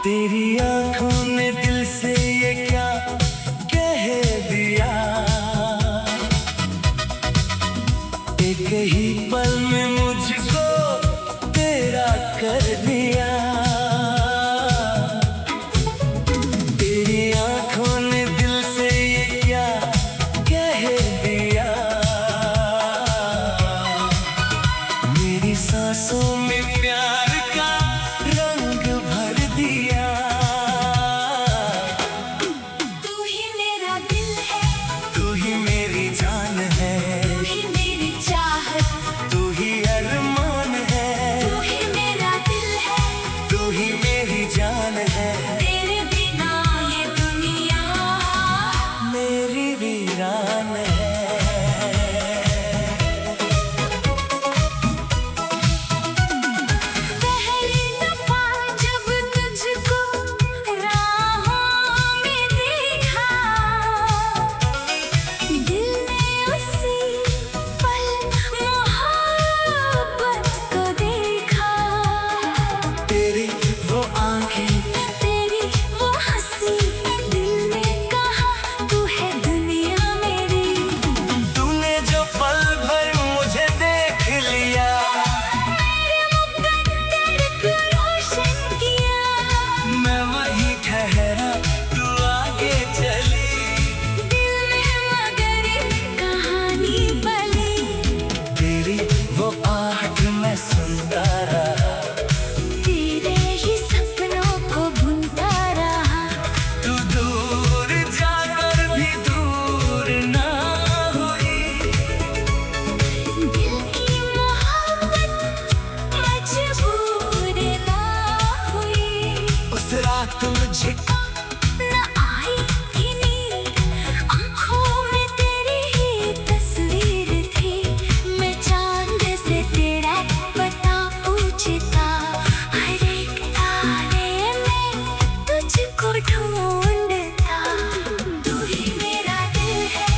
तेरी आंखों ने दिल से ये क्या कह दिया, एक ही पल में मुझको तेरा कर दिया। तेरी आंखों ने दिल से ये क्या कह दिया, मेरी सांसों में प्यार का रंग भर दिया। तू ही मेरा दिल है, तू ही मेरी जान है, तू ही मेरी चाहत, तू ही अरमान है, तू ही मेरा दिल है, तू ही मेरी जान है। तेरे बिना ये दुनिया मेरी वीरान है। पहली दफा जब तुझको राहों में देखा, दिल ने उसी पल मोहब्बत को देखा। तेरी वो आंखें, तेरी वो हंसी, दिल ने कहा तू है दुनिया मेरी। तूने जो पल भर मुझे देख लिया, मेरे मुकद्दर को रोशन किया। मैं वहीं ठहरा, तू आगे चली। दिल में मगर कहानी बनी। तेरी वो आहट मैं सुनता रहा, तेरे ही सपनों को बुनता रहा। तू दूर जाकर भी दूर ना हुई। दिल की मोहब्बत मजबूर ना हुई। उस रात मुझे न आई थी नींद, आँखों में तेरी ही तस्वीर थी। मैं चांद से तेरा पता पूछता, हर एक तारे में तुझको ढूंढता। तू ही मेरा दिल है,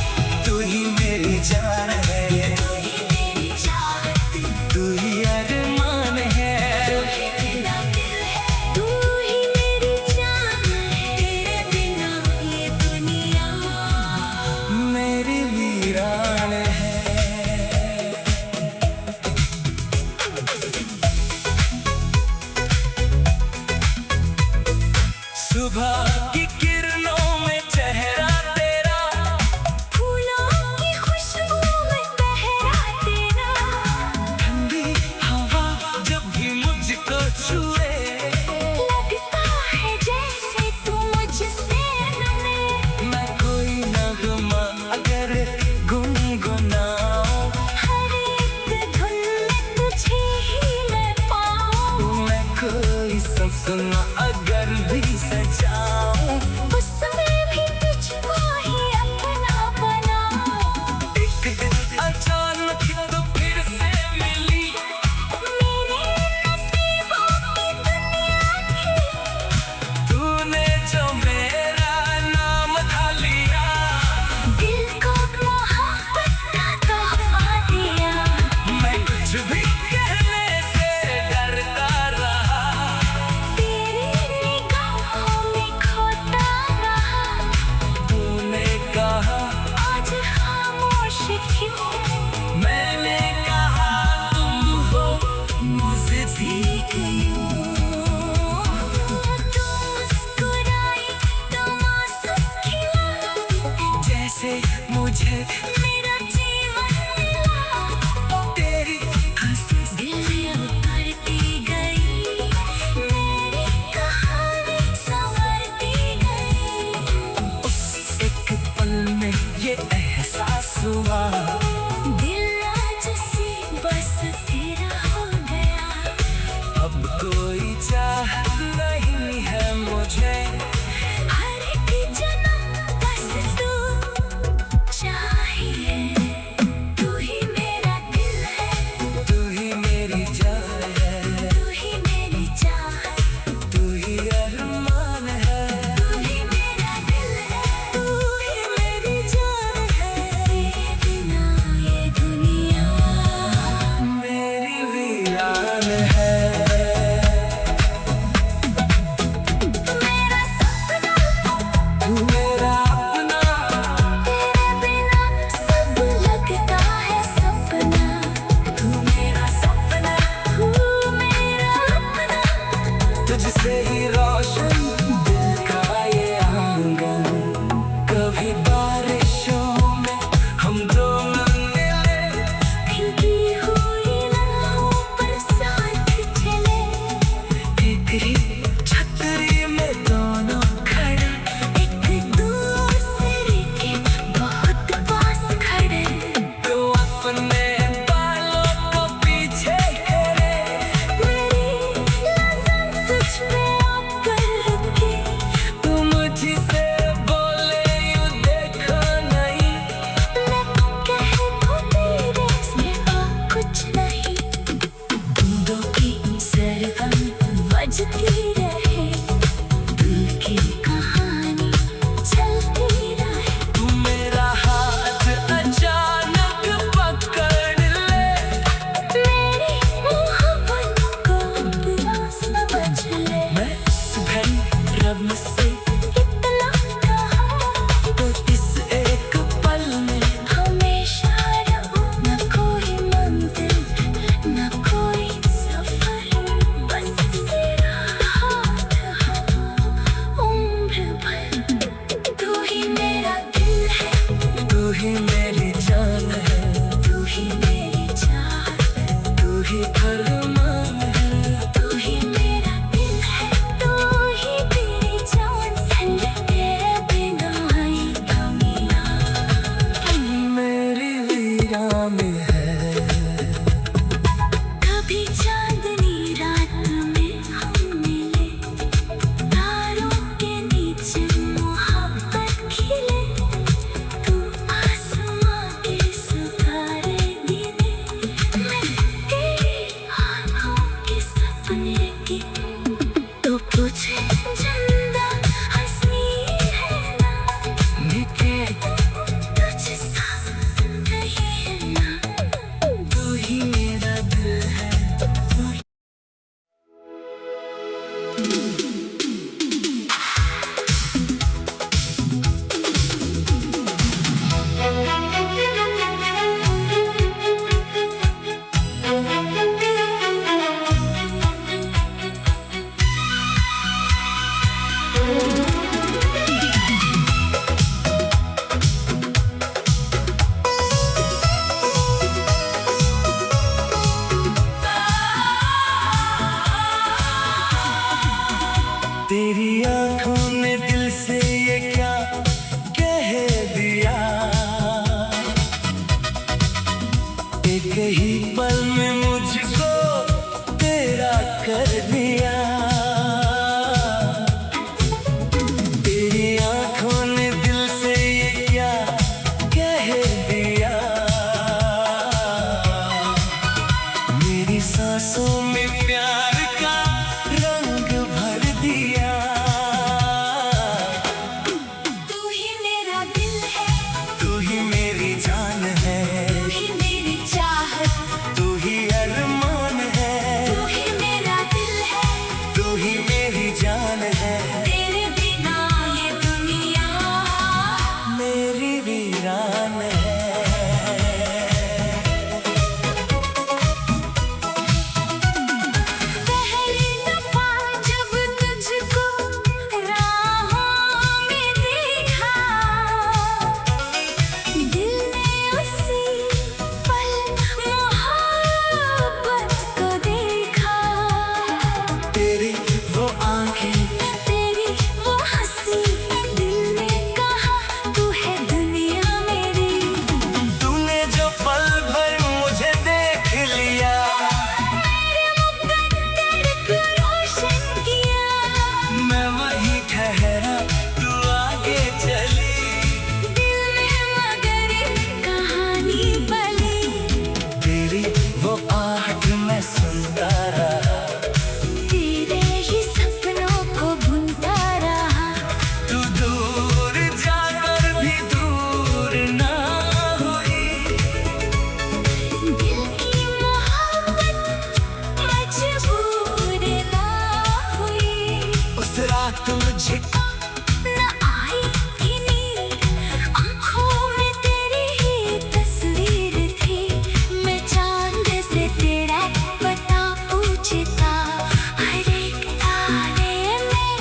तू ही मेरी जान है, तू ही मेरी चाहत, तू ही अरमान है। तू ही मेरा दिल है, तू ही मेरी जान है। तेरे बिना ये दुनिया मेरी वीरान है। सुबह की किरणों में चेहरा तेरा, फूलों की खुशबू में पहरा तेरा। ठंडी हवा जब भी मुझको छुए, लगता है जैसे तू मुझसे मिले। मैं कोई नगमा अगर गुनगुनाऊं, हर एक धुन में तुझे ही मैं पाऊं। मैं कोई सपना अगर भी सजाऊं, उसमें भी तुझको ही अपना बनाऊं। एक दिन अचानक तो फिर से मिली। मेरे नसीबों की दुनिया थी, तूने जो मेरा नाम था लिया, दिल को मोहब्बत का तोहफा दिया। मैं कुछ भी कहने से डरता रहा। तेरी निगाहों में खोता रहा। तूने कहा, आज खामोश क्यों? मैंने कहा तुम हो मुझसे ठीक यूं। तू मुस्कुराई तो आंसू खिला, जैसे मुझे मेरा जीवन मिला। तेरी हंसी दिल उतरती गई, मेरी कहानी संवरती गई। उस एक पल में ये एहसास हुआ, दिल आज से बस तेरा हो गया। अब कोई चाहत न बजती रहे, दिल की कहानी चलती रहे। तू मेरा हाथ अचानक पकड़ ले, मेरी मोहब्बत को अपना समझ ले। मैं सुबह रब से इतना कहा तो इस एक पल में हमेशा रहूं, न कोई मंजिल न कोई सफर, बस तेरा हाथ हो उम्र भर। तू ही मेरा दिल है, तू ही मेरी जान है, तू ही मेरी चाहत है, तू ही अरमान है। तू ही मेरा दिल है, तू ही मेरी जान है। तेरे बिना ये दुनिया मेरी वीरान है। कभी चांदनी रात में हम मिले, तारों के नीचे मोहब्बत खिले। तू आसमां के सितारे गिने, मैं तेरी आँखों के सपने की। तो तुझे जिंदा हंसी है ना, निके तुझसा नहीं है ना। तू ही मेरा दिल है, तू ही तेरी आंखों ने दिल से ये क्या कह दिया, एक ही पल में मुझको तेरा कर दिया। तेरी आंखों ने दिल से ये क्या कह दिया, मेरी सांसों में प्यार का रंग भर दिया। तू ही मेरा दिल है, तू ही मेरी जान है, तू ही मेरी चाहत, तू ही अरमान है। तू ही मेरा दिल है, तू ही मेरी जान है, तेरे बिना ये दुनिया मेरी वीरान है। पहली दफा जब तुझको राहों में देखा, दिल ने उसी पल मोहब्बत को देखा। तेरी वो आंखें, तेरी वो हंसी, दिल ने कहा तू है दुनिया मेरी। तूने जो पल भर मुझे देख लिया, मेरे मुकद्दर को रोशन किया। मैं वहीं ठहरा, तू आगे चली। दिल में मगर कहानी बनी, तेरी वो आहट मैं सुनता रहा, तेरे ही सपनों को बुनता रहा। तू दूर जाकर भी दूर ना हुई। दिल की मोहब्बत मजबूर ना हुई। उस रात मुझे न आई थी नींद, आँखों में तेरी ही तस्वीर थी। मैं चांद से तेरा पता पूछता, हर एक तारे में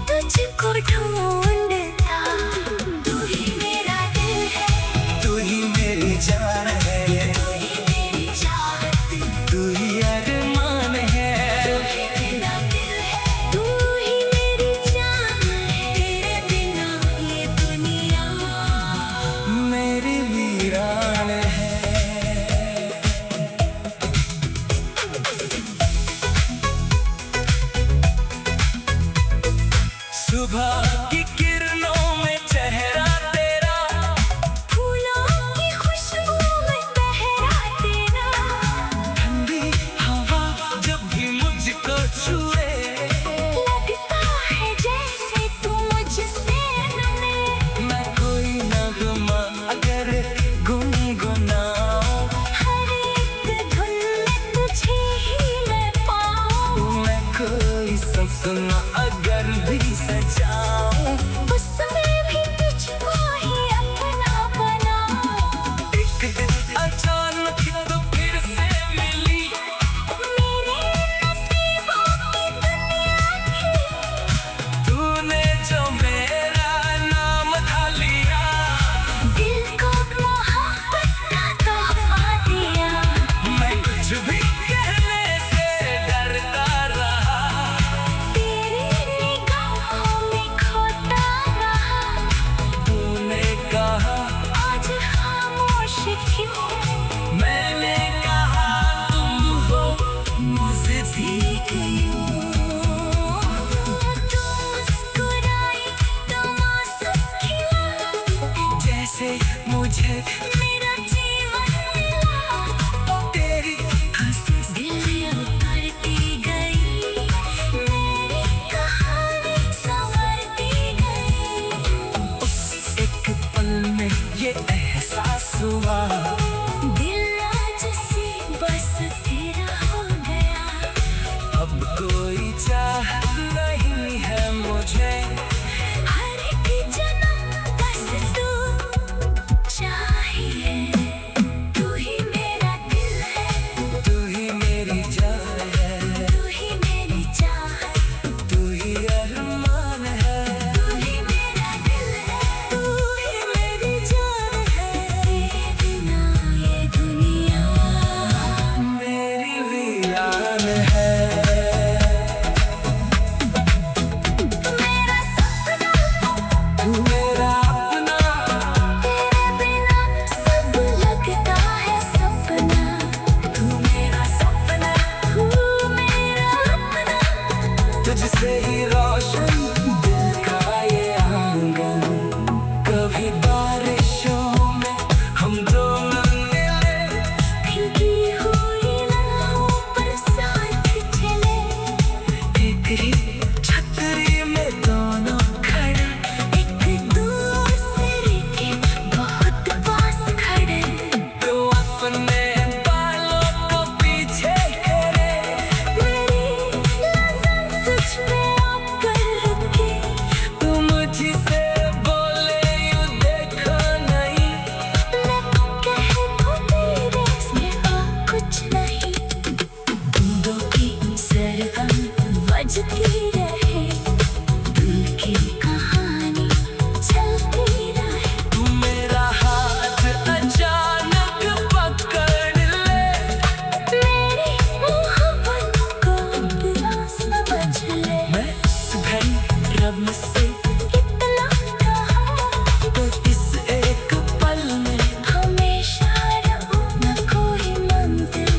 तुझको ढूंढता। तू ही मेरा दिल है, तू ही मेरी जान है, तू ही मेरी चाहत, तू ही अरमान है। मेरा दिल है, तू ही मेरी जान है। तेरे बिना ये दुनिया मेरी वीरान है। सुबह की किरणों में चेहरा तेरा, फूलों की खुशबू में पहरा तेरा। ठंडी हवा जब भी मुझको छुए, सपना अगर भी सजाऊं, उसमें भी तुझको ही अपना बनाऊं। एक दिन अचानक तो फिर से मिली मेरे नसीबों की दुनिया थी, तूने जो मेरा नाम था लिया। दिल को मोहब्बत का तोहफा दिया। मैं कुछ भी कहने से डरता रहा, तेरी निगाहों में खोता रहा। तूने कहा आज खामोश क्यों? मैंने कहा तुम हो मुझसे सीख तू मुस्कुराई तो आंसू खिला, जैसे मुझे मेरा जीवन मिला। तेरी हंसी दिल उतरती गई, मेरी कहानी संवरती गई। उस एक पल में ये एहसास हुआ, दिल आज से बस तेरा हो गया। अब कोई चाह नहीं है मुझे। हर एक जन्म बस तू चाहिए। तू ही मेरा दिल है, तू ही मेरी जान है, तू ही मेरी चाहत, तू ही अरमान है, तू ही मेरा दिल है, तू ही मेरी जान है। तेरे बिना ये दुनिया मेरी वीरान है। मेरा सपना, तू मेरा अपना, तेरे बिना सब लगता है सपना। तू मेरा सपना, तू मेरा अपना, तुझसे ही रोशन दिल का ये आंगन। कभी बारिशों में हम दोनों मिले, भीगी हुई लम्हों पर साथ चले। एक ही छतरी में दोनों खड़े, एक दूसरे के बहुत पास खड़े। तू अपने बालों को पीछे करे, मेरी नज़र तुझ पे आकर रुकी, तू मुझसे बोले यूं देखो नहीं। मैं कह दूं तेरे सिवा कुछ नहीं। बूंदों की सरगम बजती रहे, दिल की कहानी चलती रहे। तू मेरा हाथ अचानक पकड़ ले, मेरी मोहब्बत को अपना समझ ले। मैं सुबह रब से इतना कहा तो इस एक पल में हमेशा रहूं। न कोई मंजिल,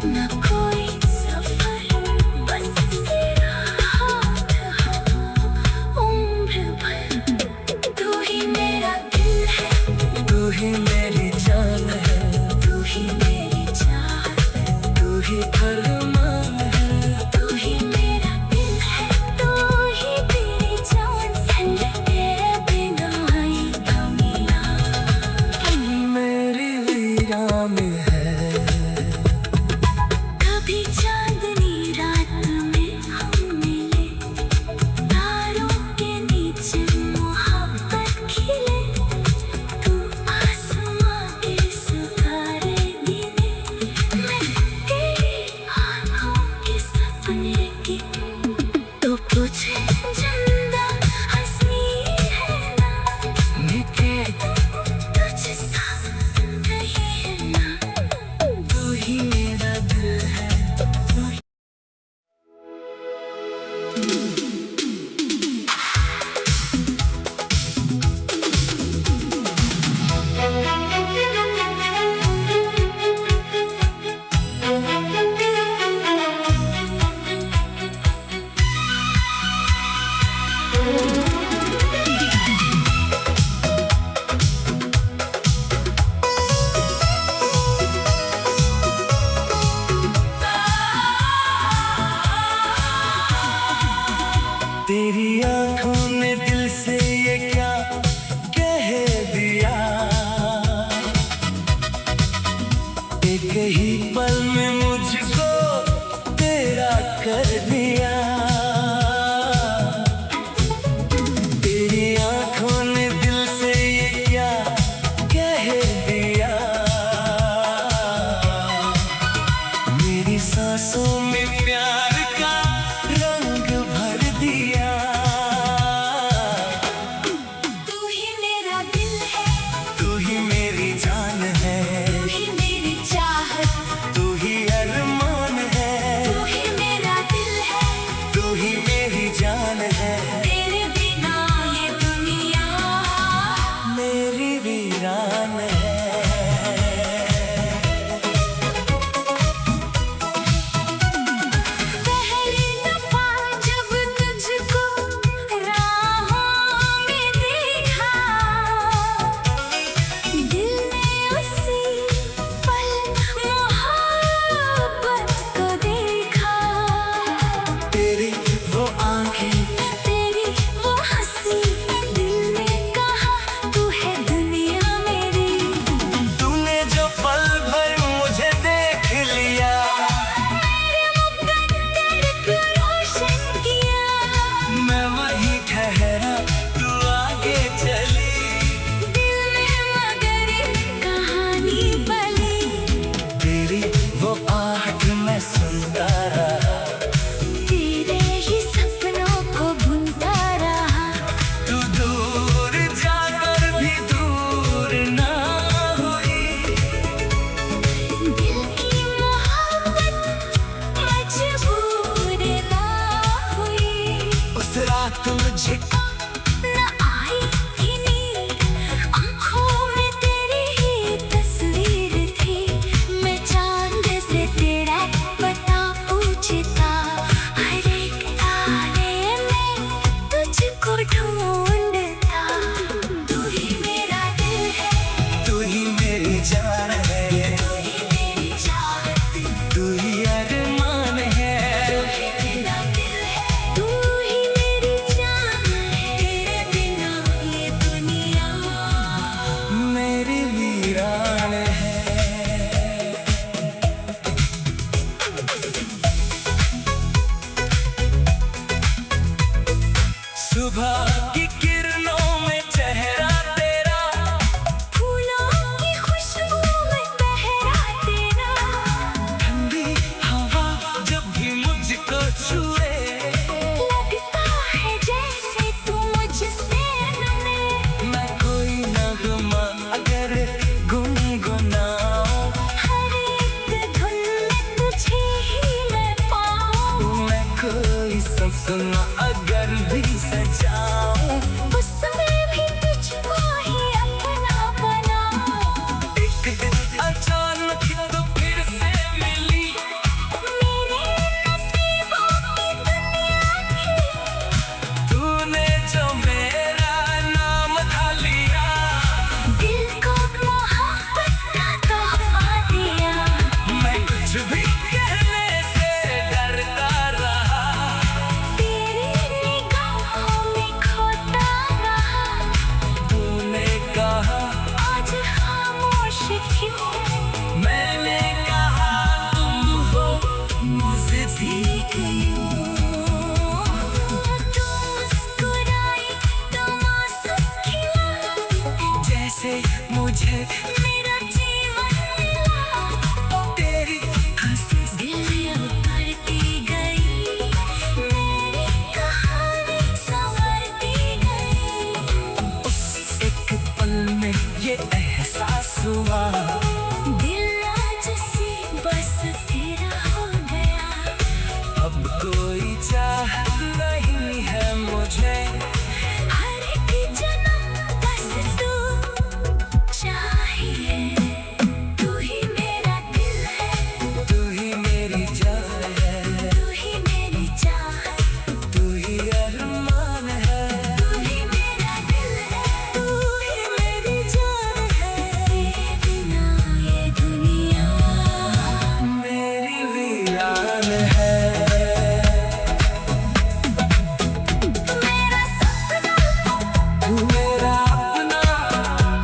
न कोई सफर, बस तेरा हाथ हाँ उम्र भर। तू ही मेरा दिल है, तू ही मेरी जान है, तू ही मेरी चाहत, तू ही अरमान है। तू ही मेरा दिल है, तू ही मेरी जान है। तेरे बिना ये दुनिया मेरी वीरान है। कभी चांदनी रात में हम मिले, तारों के नीचे मोहब्बत खिले। तू आसमां के सितारे गिने, मैं तेरी आँखों के सपने की। तो तुझे जिंदा हंसी है ना, निके तुझसा नहीं है ना। तू ही मेरा दिल है, तू ही तेरी आंखों ने दिल से ये क्या कह दिया। एक ही पल में मुझको तेरा कर दिया। रात मुझे न आई थी नींद, आँखों में तेरी ही तस्वीर थी। मैं चांद से तेरा पता पूछता, हर एक तारे में तुझको ढूंढता। तू ही मेरा दिल है, तू ही मेरी जान है, तू ही मेरी चाहत, तू ही अरमान है। तू ही मेरा दिल है, तू ही मेरी जान है। तेरे बिना ये दुनिया मेरी वीरान है। सुबह की किरणों में चेहरा तेरा, फूलों की खुशबू में पहरा तेरा। ठंडी हवा जब भी मुझको छुए, लगता है जैसे तू मुझसे मिले। मैं कोई नगमा अगर गुनगुनाऊं, हर एक धुन में तुझे ही मैं पाऊं। मैं कोई सपना अगर भी सजाऊं, उसमें भी तुझको ही अपना बनाऊं। एक दिन अचानक तो फिर से मिली मेरे नसीबों की दुनिया थी, तूने जो मेरा नाम था लिया। दिल को मोहब्बत का तोहफा दिया। मैं कुछ भी कहने से डरता रहा, तेरी निगाहों में खोता रहा। तूने कहा आज खामोश क्यों, मैंने कहा तुम हो नजदीक यूं। तू मुस्कुराई तो आंसू खिला। जैसे मुझे मेरा जीवन मिला, तेरी हंसी दिल उतरती गई, मेरी कहानी संवरती गई। उस एक पल में ये एहसास हुआ, दिल आज से बस तेरा हो गया। अब कोई चाह नहीं है मुझे। हर एक जन्म बस तू चाहिए। तू ही मेरा दिल है, तू ही मेरी जान है, तू ही मेरी चाहत, तू ही अरमान है। तू ही मेरा दिल है, तू ही मेरी जान है। तेरे बिना ये दुनिया मेरी वीरान है। मेरा सपना, तू मेरा अपना,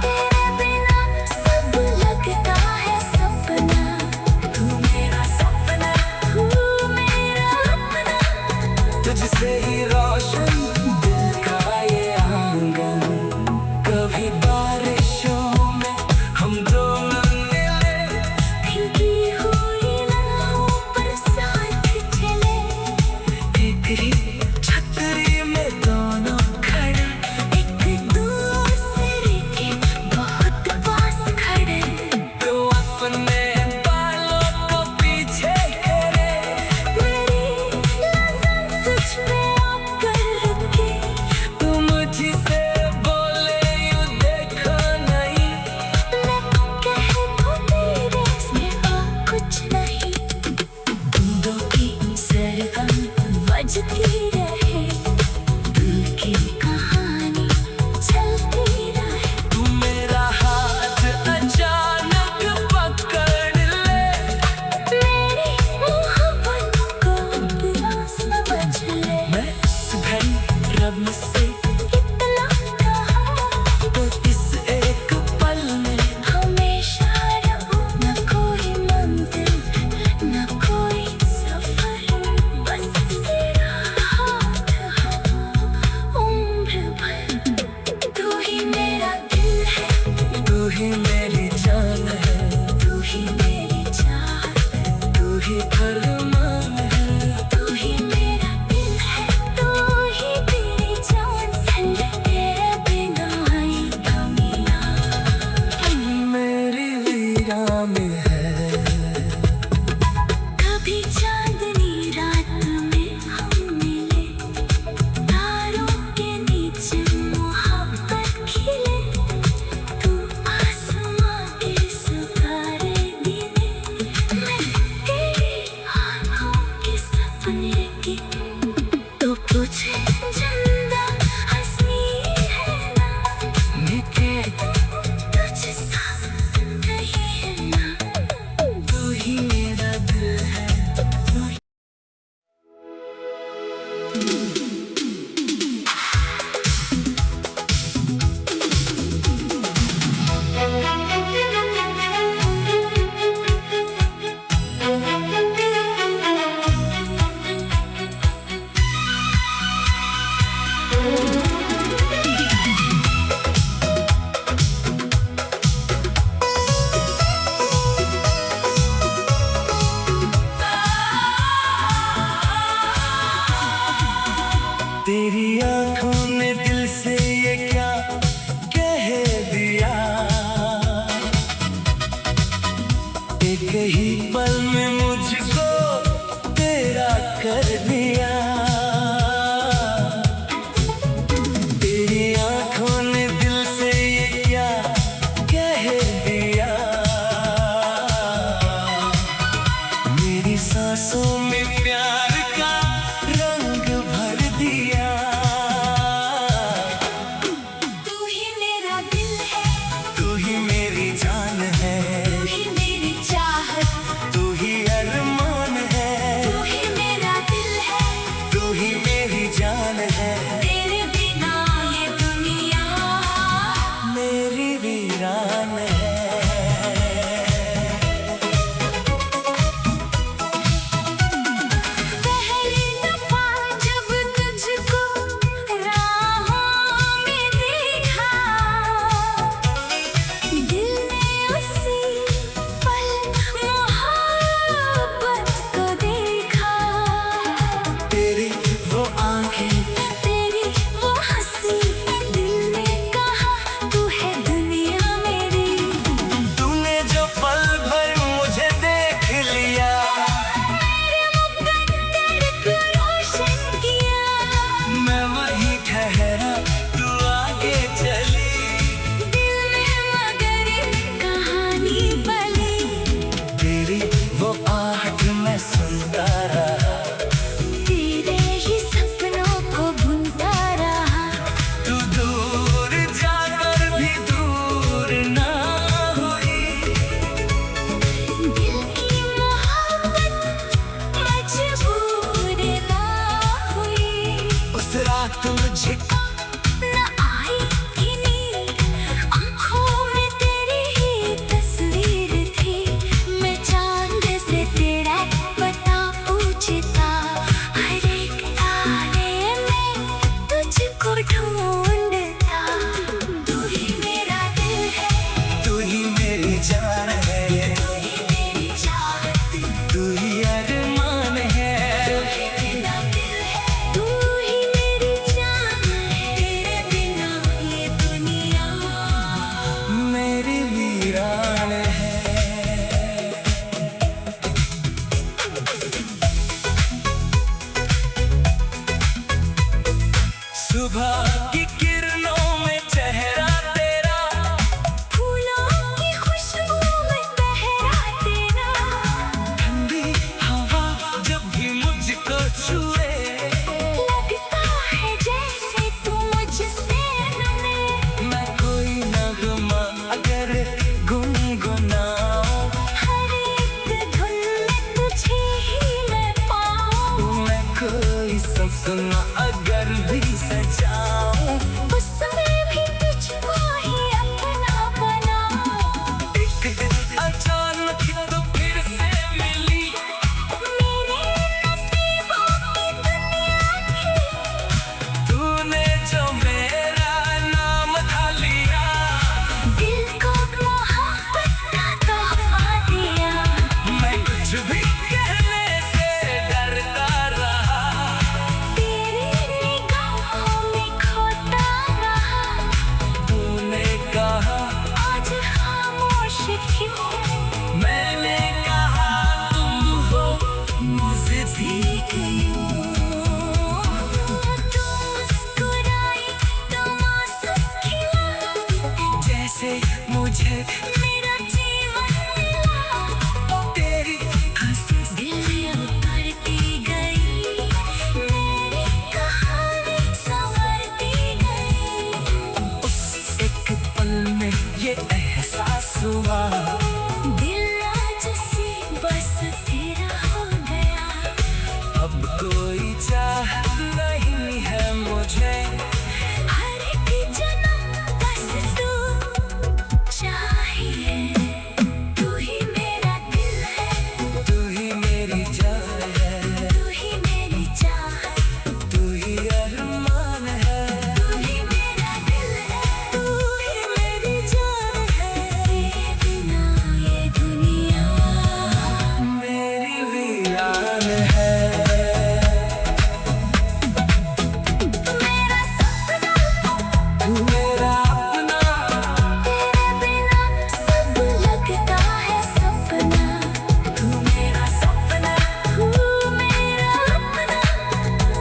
तेरे बिना सब लगता है सपना। तू मेरा सपना, तू मेरा अपना, तुझसे ही रोशन दिल का ये आंगन। कभी बारिशों में हम दोनों मिले, भीगी हुई लम्हों पर साथ चले। एक ही छतरी में दोनों खड़े, एक दूसरे के बहुत पास खड़े। तो अपने बालों को पीछे करे। मेरी नज़र तुझ पे आकर रुकी, तू मुझसे बोले यूं देखो नहीं, मैं कह दूं तेरे सिवा कुछ नहीं। बूंदों की सरगम बजती रहे, दिल की कहानी चलती रहे। तू मेरा हाथ अचानक पकड़ ले। मेरी मोहब्बत को बुरा समझ ले। मैं इस घड़ी रब से इतना कहा, तो इस एक पल में हमेशा रहूं। न कोई मंजिल, न कोई सफर, बस तेरा तो पूछे जिंदा हंसी है ना, निके तुझ सा नहीं है ना। तू ही मेरा दिल है, तू ही तेरी आंखों ने दिल से ये क्या कह दिया, एक ही पल में मुझको तेरा कर दिया। तेरी आंखों ने दिल से ये क्या कह दिया, मेरी सांसों में प्यार का रंग भर दिया। तू ही मेरा दिल है, तू ही मेरी जान है, तू ही मेरी चाहत, तू ही अरमान है, तू ही मेरा दिल है, तू ही मेरी जान है। तेरे बिना ये दुनिया मेरी वीरान है। पहली दफा जब तुझको राहों में देखा, दिल ने उसी पल मोहब्बत को देखा। तेरी वो आंखें, तेरी वो हंसी, दिल ने कहा तू है दुनिया मेरी। तूने जो पल भर मुझे देख लिया, मेरे मुकद्दर को रोशन किया। मैं वहीं ठहरा, तू आगे चली। दिल में मगर कहानी पली, तेरी वो आहट मैं सुनता रहा, तेरे ही सपनों को बुनता रहा। तू दूर जाकर भी दूर ना हुई। दिल की मोहब्बत मजबूर ना हुई। उस रात मुझे न आई कि नींद, आँखों में तेरी ही तस्वीर थी। मैं चांद से तेरा पता पूछता, हर एक तारे में तुझको ढूंढता। तू ही मेरा दिल है, तू ही मेरी जान है, तू ही मेरी चाहत, तू ही अरमान है। तू ही मेरा दिल है, तू ही मेरी जान है। तेरे बिना ये दुनिया मेरी वीरान है। सुबह की किरणों में चेहरा तेरा, फूलों की खुशबू में पहरा तेरा। ठंडी हवा जब भी मुझको छुए, लगता है जैसे तू मुझसे मिले। मैं कोई नगमा अगर गुनगुनाऊं, हर एक धुन में तुझे ही मैं पाऊं। मैं कोई सपना अगर भी सजाऊं, उसमें भी तुझको ही अपना बनाऊं। एक दिन अचानक तो फिर से मिली, मेरे नसीबों की दुनिया थी। तूने जो मेरा नाम था लिया। दिल को मोहब्बत का तोहफा दिया। मैं कुछ भी कहने से डरता रहा, तेरी निगाहों में खोता रहा। तूने कहा आज खामोश क्यों, मैंने कहा तुम हो मुझसे भी क्यों? तू मुस्कुराई तो आंसू खिला, जैसे मुझे मेरा जीवन मिला। तेरी हंसी दिल उतरती गई,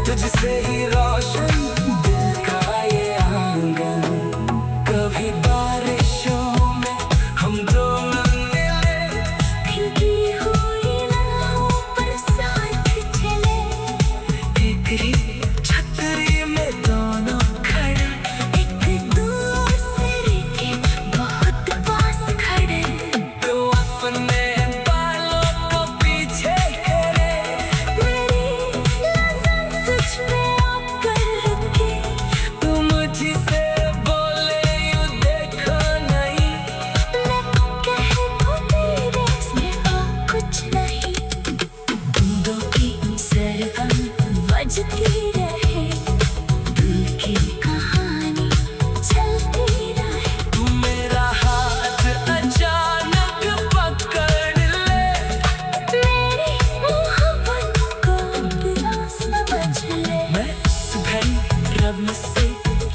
तुझसे ही रोशन दिल का ये आंगन। कभी बारिशों में हम दोनों मिले, भीगी हुई लम्हों पर साथ चले, एक ही छतरी में दोनों खड़े, एक दूसरे के बहुत पास खड़े। तो अपने बालों को पीछे करे, मेरी नज़र तुझ पे आकर रुके, तू मुझसे बोले यूं देखो नहीं, मैं कह दूं तेरे सिवा कुछ नहीं। बूंदों की सरगम बजती रहे, दिल की कहानी चलती रहे। तू मेरा हाथ अचानक पकड़ ले, मेरी मोहब्बत को अपना समझ ले। मैं सुबह रब से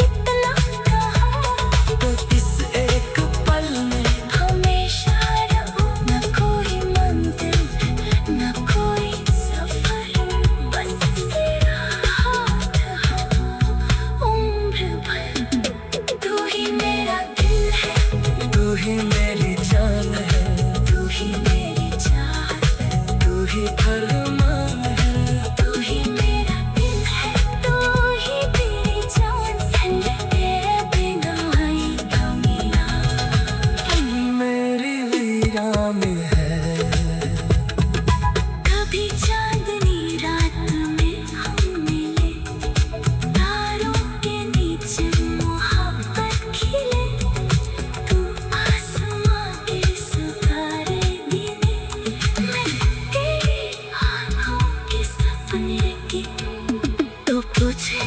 इतना कहा तो इस एक पल में हमेशा रहो, न कोई मंजिल न कोई सफर, बस तेरा हाथ हो उम्र भर। तू ही मेरा दिल है, तू ही मेरी जान है, तू ही मेरी चाहत है, तू ही अरमान है। तू ही मेरा दिल है, तू ही मेरी जान है। तेरे बिना है दुनिया मेरी वीरान है। कभी चांदनी रात में हम मिले, तारों के नीचे मोहब्बत खिले, तू आसमां के सितारे गिने, मैं तेरी आँखों के सपने की। तो तुझे